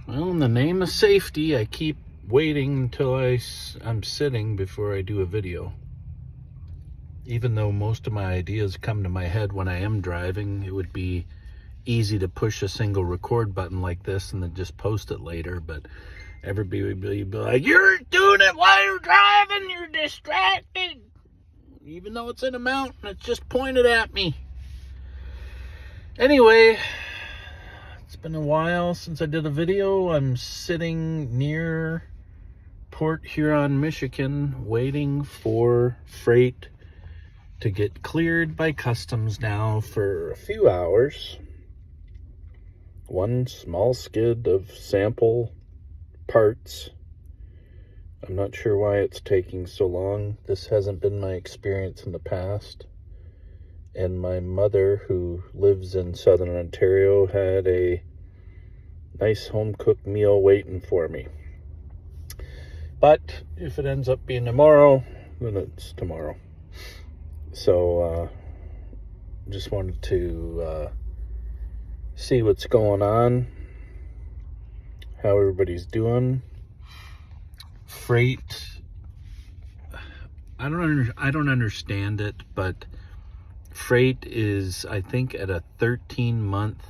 Well, in the name of safety, I keep waiting until I'm sitting before I do a video. Even though most of my ideas come to my head when I am driving, it would be easy to push a single record button like this and then just post it later, but everybody would be like, "You're doing it while you're driving, you're distracted." Even though it's in a mountain, it's just pointed at me. Anyway, it's been a while since I did a video. I'm sitting near Port Huron, Michigan, waiting for freight to get cleared by customs now for a few hours. One small skid of sample parts. I'm not sure why it's taking so long. This hasn't been my experience in the past. And my mother, who lives in Southern Ontario, had a nice home-cooked meal waiting for me. But if it ends up being tomorrow, then it's tomorrow. So, just wanted to see what's going on, how everybody's doing. Freight, I don't understand it, but freight is, I think, at a 13-month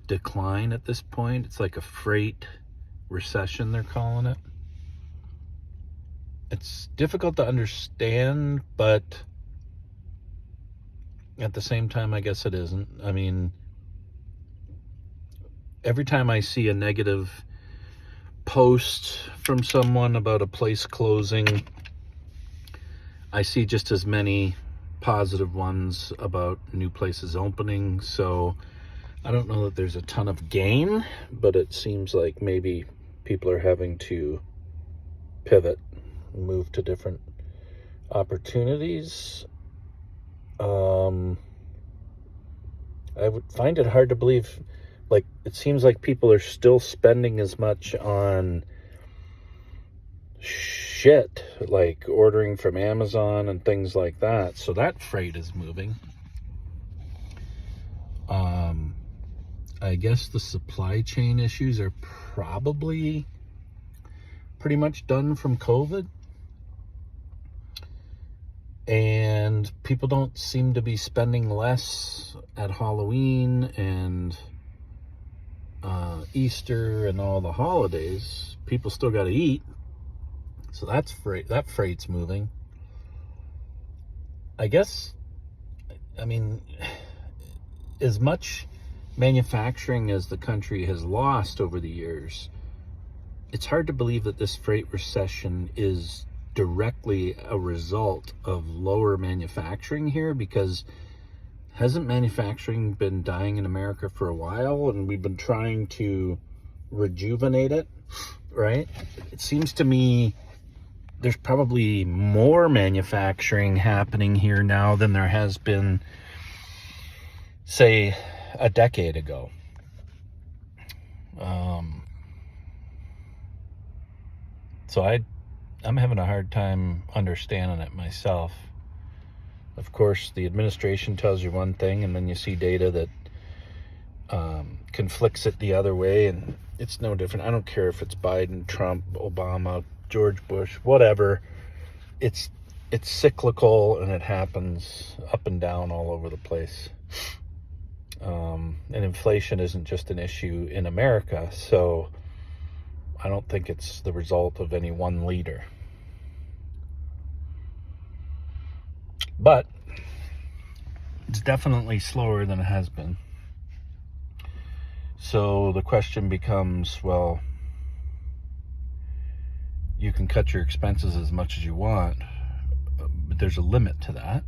decline at this point. It's like a freight recession, they're calling it. It's difficult to understand, but at the same time, I guess it isn't. I mean, every time I see a negative post from someone about a place closing, I see just as many positive ones about new places opening. So I don't know that there's a ton of gain, but it seems like maybe people are having to pivot, move to different opportunities. I would find it hard to believe, like, it seems like people are still spending as much on shit, like ordering from Amazon and things like that. So that freight is moving. I guess the supply chain issues are probably pretty much done from COVID. And people don't seem to be spending less at Halloween and Easter and all the holidays. People still got to eat. So that's freight. That freight's moving. I guess, I mean, as much manufacturing as the country has lost over the years, it's hard to believe that this freight recession is directly a result of lower manufacturing here, because hasn't manufacturing been dying in America for a while, and we've been trying to rejuvenate it, right? It seems to me there's probably more manufacturing happening here now than there has been, say, a decade ago. So I'm having a hard time understanding it myself. Of course, the administration tells you one thing, and then you see data that conflicts it the other way, and it's no different. I don't care if it's Biden, Trump, Obama, George Bush, whatever. It's cyclical, and it happens up and down all over the place. And inflation isn't just an issue in America, so I don't think it's the result of any one leader. But it's definitely slower than it has been. So the question becomes, well, you can cut your expenses as much as you want, but there's a limit to that.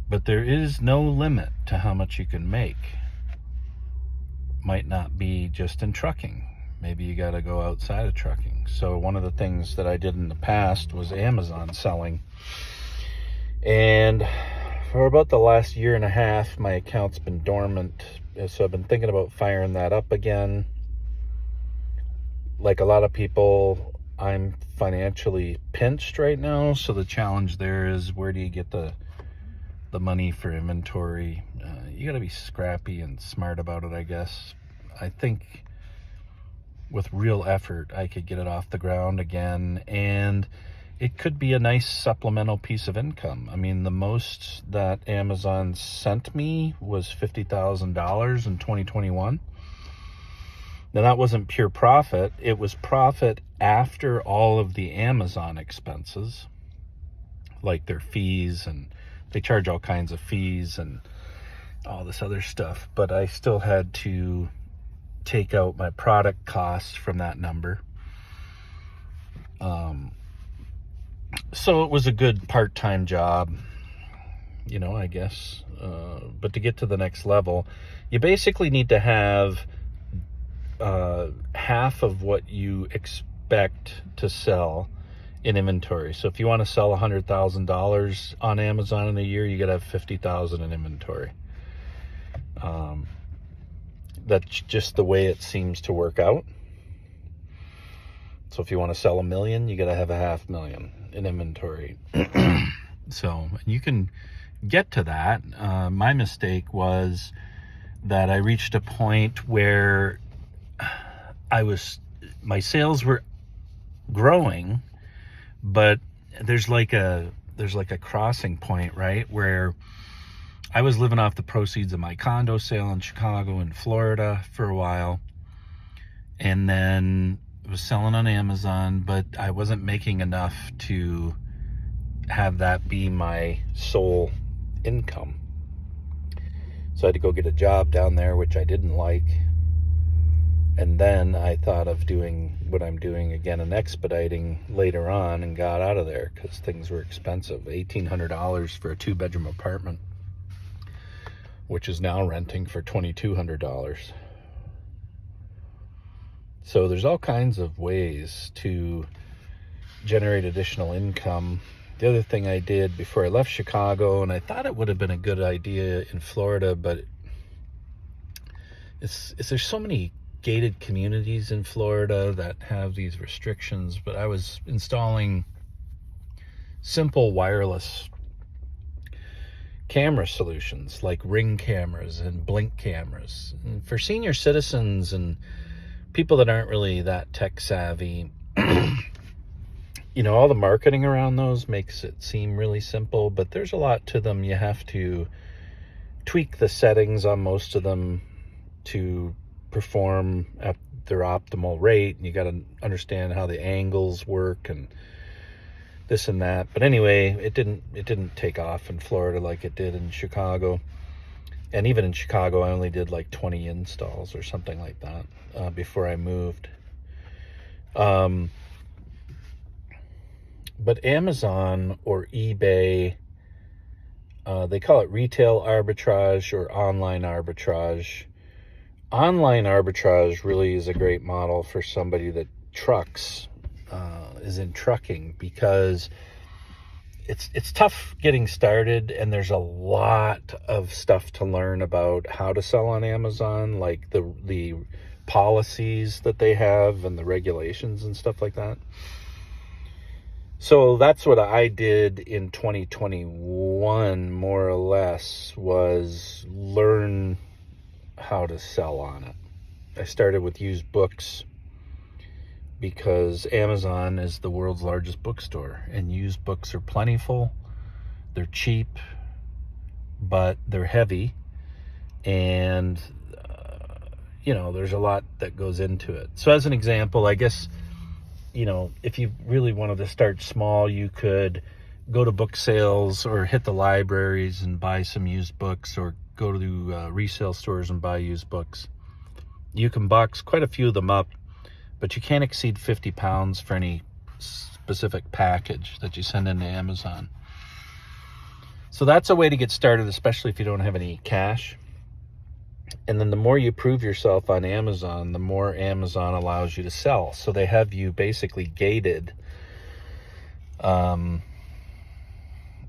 But there is no limit to how much you can make. Might not be just in trucking. Maybe you got to go outside of trucking. So one of the things that I did in the past was Amazon selling. And for about the last year and a half, my account's been dormant. So I've been thinking about firing that up again. Like a lot of people, I'm financially pinched right now. So the challenge there is, where do you get the money for inventory? You got to be scrappy and smart about it, I guess. I think with real effort, I could get it off the ground again, and it could be a nice supplemental piece of income. I mean, the most that Amazon sent me was $50,000 in 2021. Now, that wasn't pure profit. It was profit after all of the Amazon expenses, like their fees, and they charge all kinds of fees and all this other stuff. But I still had to take out my product costs from that number. So it was a good part-time job, I guess. But to get to the next level, you basically need to have half of what you expect to sell in inventory. So if you want to sell $100,000 on Amazon in a year, you got to have $50,000 in inventory. That's just the way it seems to work out. So if you want to sell $1 million, you got to have $500,000 in inventory. So you can get to that. My mistake was that I reached a point where my sales were growing, but there's like a crossing point, right, where I was living off the proceeds of my condo sale in Chicago and Florida for a while, and then was selling on Amazon, but I wasn't making enough to have that be my sole income. So I had to go get a job down there, which I didn't like. And then I thought of doing what I'm doing again and expediting later on, and got out of there because things were expensive. $1,800 for a 2-bedroom apartment, which is now renting for $2,200. So there's all kinds of ways to generate additional income. The other thing I did before I left Chicago, and I thought it would have been a good idea in Florida, but there's so many gated communities in Florida that have these restrictions, but I was installing simple wireless camera solutions like Ring cameras and Blink cameras. And for senior citizens and people that aren't really that tech savvy, all the marketing around those makes it seem really simple, but there's a lot to them. You have to tweak the settings on most of them to perform at their optimal rate, and you got to understand how the angles work and this and that. But anyway, it didn't take off in Florida like it did in Chicago. And even in Chicago, I only did like 20 installs or something like that before I moved. But Amazon or eBay, they call it retail arbitrage or online arbitrage. Online arbitrage really is a great model for somebody that is in trucking, because it's tough getting started, and there's a lot of stuff to learn about how to sell on Amazon, like the policies that they have and the regulations and stuff like that. So that's what I did in 2021, more or less, was learn how to sell on it. I started with used books because Amazon is the world's largest bookstore, and used books are plentiful. They're cheap, but they're heavy, and there's a lot that goes into it. So as an example, I guess, if you really wanted to start small, you could go to book sales or hit the libraries and buy some used books, or go to resale stores and buy used books. You can box quite a few of them up, but you can't exceed 50 pounds for any specific package that you send into Amazon. So that's a way to get started, especially if you don't have any cash. And then the more you prove yourself on Amazon, the more Amazon allows you to sell. So they have you basically gated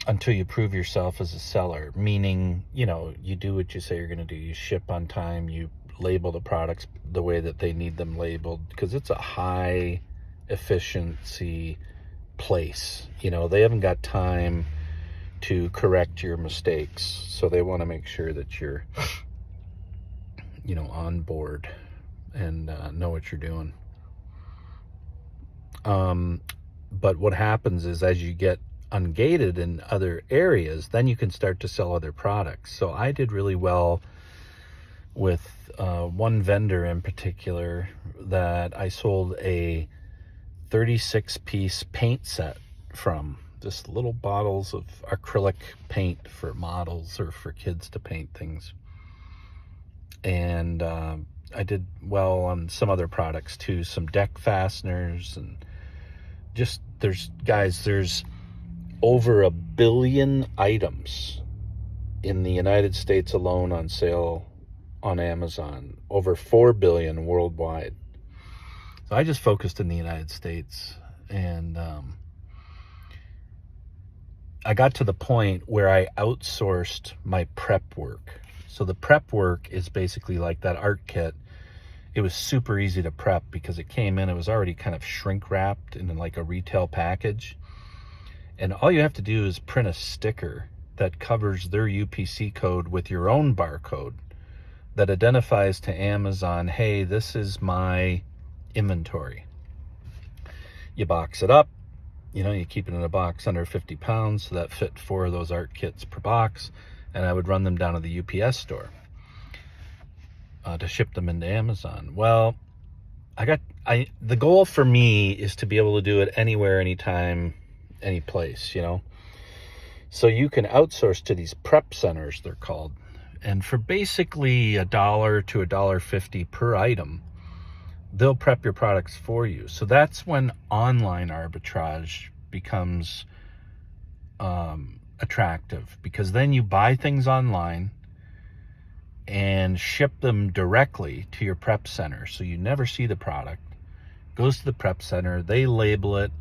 until you prove yourself as a seller, meaning, you do what you say you're going to do. You ship on time, you label the products the way that they need them labeled, because it's a high efficiency place. They haven't got time to correct your mistakes, so they want to make sure that you're on board and know what you're doing. But what happens is as you get ungated in other areas, then you can start to sell other products. So I did really well with one vendor in particular that I sold a 36-piece paint set from. Just little bottles of acrylic paint for models or for kids to paint things. And I did well on some other products too, some deck fasteners, and just there's over 1 billion items in the United States alone on sale on Amazon, over 4 billion worldwide. So I just focused in the United States, and I got to the point where I outsourced my prep work. So the prep work is basically like that art kit. It was super easy to prep because it came in, it was already kind of shrink wrapped in like a retail package. And all you have to do is print a sticker that covers their UPC code with your own barcode that identifies to Amazon, hey, this is my inventory. You box it up, you keep it in a box under 50 pounds, so that fit 4 of those art kits per box, and I would run them down to the UPS store to ship them into Amazon. Well, the goal for me is to be able to do it anywhere, anytime, any place, So you can outsource to these prep centers, they're called. And for basically $1 to $1.50 per item, they'll prep your products for you. So that's when online arbitrage becomes attractive, because then you buy things online and ship them directly to your prep center. So you never see the product. Goes to the prep center, they label it.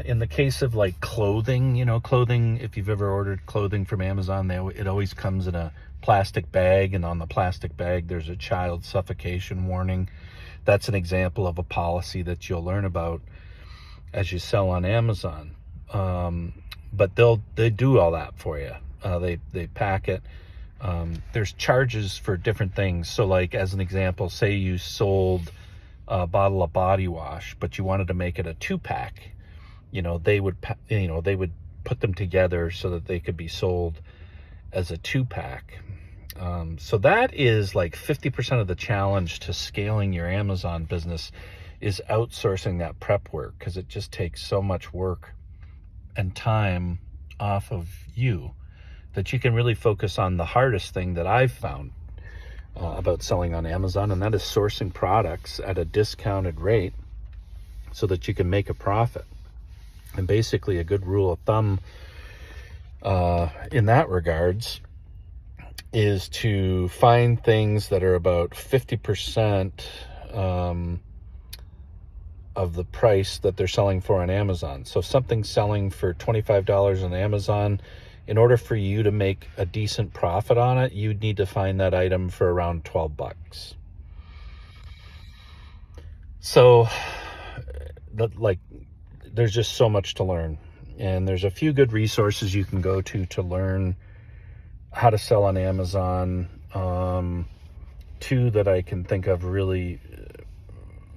In the case of like clothing, if you've ever ordered clothing from Amazon, it always comes in a plastic bag, and on the plastic bag there's a child suffocation warning. That's an example of a policy that you'll learn about as you sell on Amazon. But they do all that for you. They pack it. There's charges for different things. So like as an example, say you sold a bottle of body wash, but you wanted to make it a 2-pack. They would put them together so that they could be sold as a 2-pack. So that is like 50% of the challenge to scaling your Amazon business, is outsourcing that prep work, because it just takes so much work and time off of you that you can really focus on the hardest thing that I've found about selling on Amazon, and that is sourcing products at a discounted rate so that you can make a profit. And basically a good rule of thumb in that regards is to find things that are about 50% of the price that they're selling for on Amazon. So if something's selling for $25 on Amazon, in order for you to make a decent profit on it, you'd need to find that item for around $12. So there's just so much to learn, and there's a few good resources you can go to learn how to sell on Amazon. 2 that I can think of really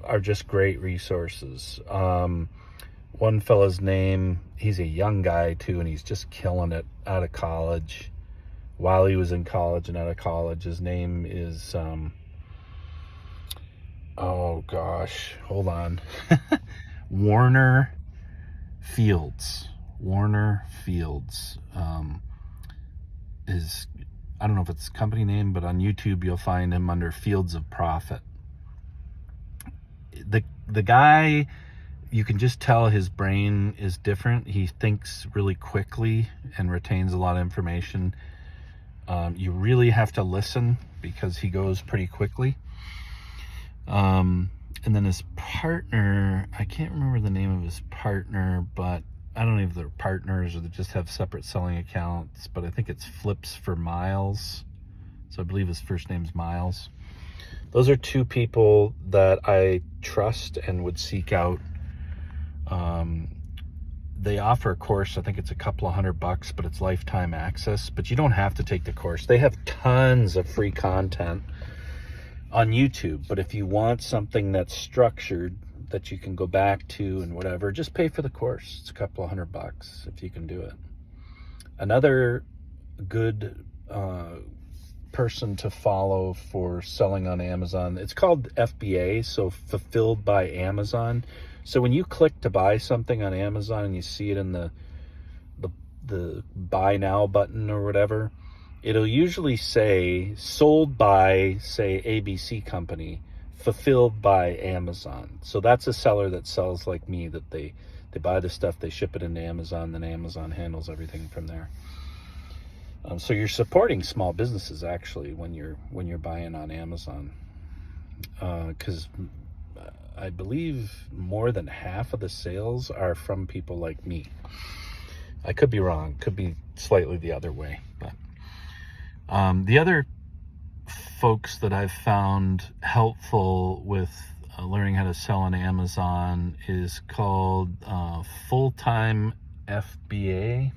are just great resources. One fella's name, he's a young guy too, and he's just killing it out of college. While he was in college and out of college, his name is oh gosh, hold on. Warner Fields is, I don't know if it's a company name, but on YouTube you'll find him under Fields of Profit. The guy, you can just tell his brain is different. He thinks really quickly and retains a lot of information. You really have to listen because he goes pretty quickly. And then his partner, I can't remember the name of his partner, but I don't know if they're partners or they just have separate selling accounts, but I think it's Flips for Miles. So I believe his first name's Miles. Those are 2 people that I trust and would seek out. They offer a course, I think it's a couple of $100, but it's lifetime access. But you don't have to take the course. They have tons of free content on YouTube. But if you want something that's structured, that you can go back to and whatever. Just pay for the course. It's a couple of $100 if you can do it. Another good person to follow for selling on Amazon, it's called FBA, so Fulfilled by Amazon. So when you click to buy something on Amazon and you see it in the buy now button or whatever, it'll usually say sold by, say, ABC company, fulfilled by Amazon. So that's a seller that sells like me, that they buy the stuff, they ship it into Amazon, then Amazon handles everything from there. So you're supporting small businesses actually when you're buying on Amazon, because I believe more than half of the sales are from people like me. I could be wrong, could be slightly the other way, but the other folks that I've found helpful with learning how to sell on Amazon is called Full-Time FBA.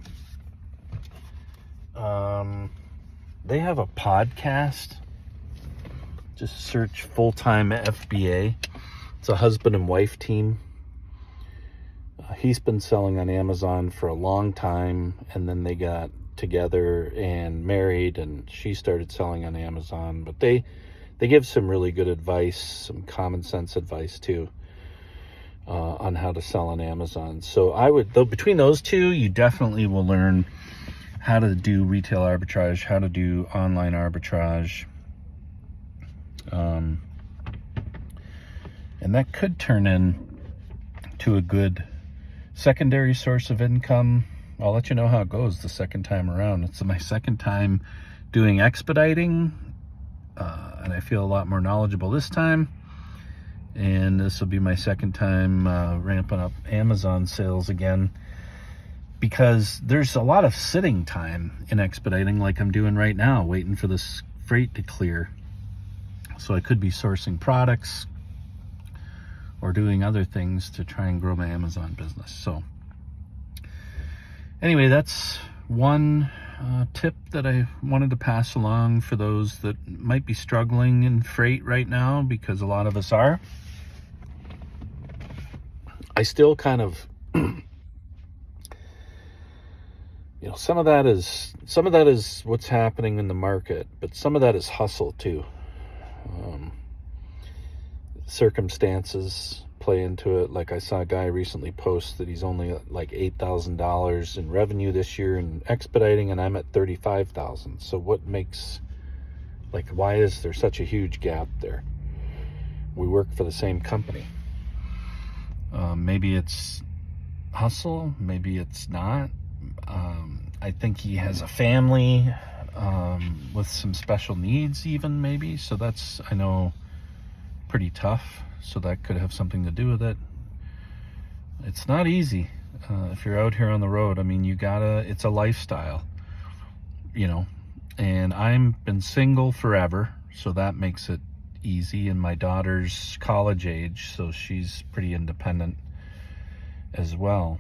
They have a podcast. Just search Full-Time FBA. It's a husband and wife team. He's been selling on Amazon for a long time, and then they got together and married, and she started selling on Amazon. But they give some really good advice, some common sense advice too, on how to sell on Amazon. So I would, though, between those two, you definitely will learn how to do retail arbitrage, how to do online arbitrage, and that could turn in to a good secondary source of income. I'll let you know how it goes the second time around. It's my second time doing expediting, and I feel a lot more knowledgeable this time. And this will be my second time ramping up Amazon sales again, because there's a lot of sitting time in expediting, like I'm doing right now, waiting for this freight to clear. So I could be sourcing products or doing other things to try and grow my Amazon business. So anyway, that's one tip that I wanted to pass along for those that might be struggling in freight right now, because a lot of us are. I still kind of, some of that is what's happening in the market, but some of that is hustle too. Circumstances play into it. Like I saw a guy recently post that he's only like $8,000 in revenue this year in expediting, and I'm at $35,000. So what makes, why is there such a huge gap there? We work for the same company. Maybe it's hustle, maybe it's not. I think he has a family with some special needs even, maybe. So that's, I know, pretty tough. So that could have something to do with it. It's not easy if you're out here on the road. I mean, it's a lifestyle, and I've been single forever, so that makes it easy. And my daughter's college age, so she's pretty independent as well.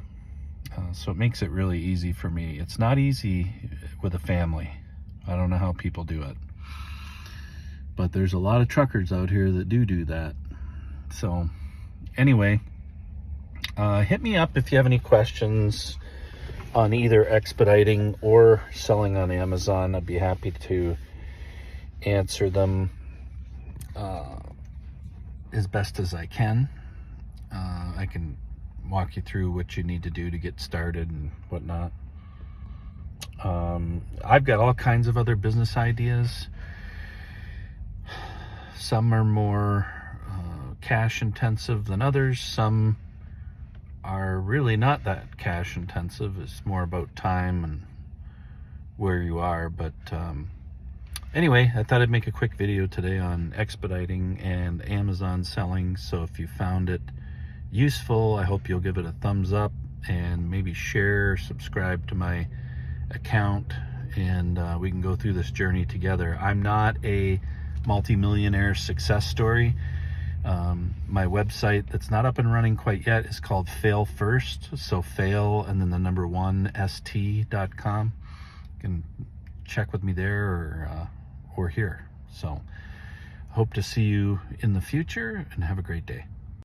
So it makes it really easy for me. It's not easy with a family. I don't know how people do it. But there's a lot of truckers out here that do that. So anyway, hit me up if you have any questions on either expediting or selling on Amazon. I'd be happy to answer them as best as I can. I can walk you through what you need to do to get started and whatnot. I've got all kinds of other business ideas. Some are more cash intensive than others. Some are really not that cash intensive. It's more about time and where you are. But anyway, I thought I'd make a quick video today on expediting and Amazon selling. So if you found it useful, I hope you'll give it a thumbs up and maybe share, subscribe to my account, and we can go through this journey together. I'm not a multi-millionaire success story. My website that's not up and running quite yet is called Fail First. So fail and then the number 1st.com. You can check with me there or here. So hope to see you in the future, and have a great day.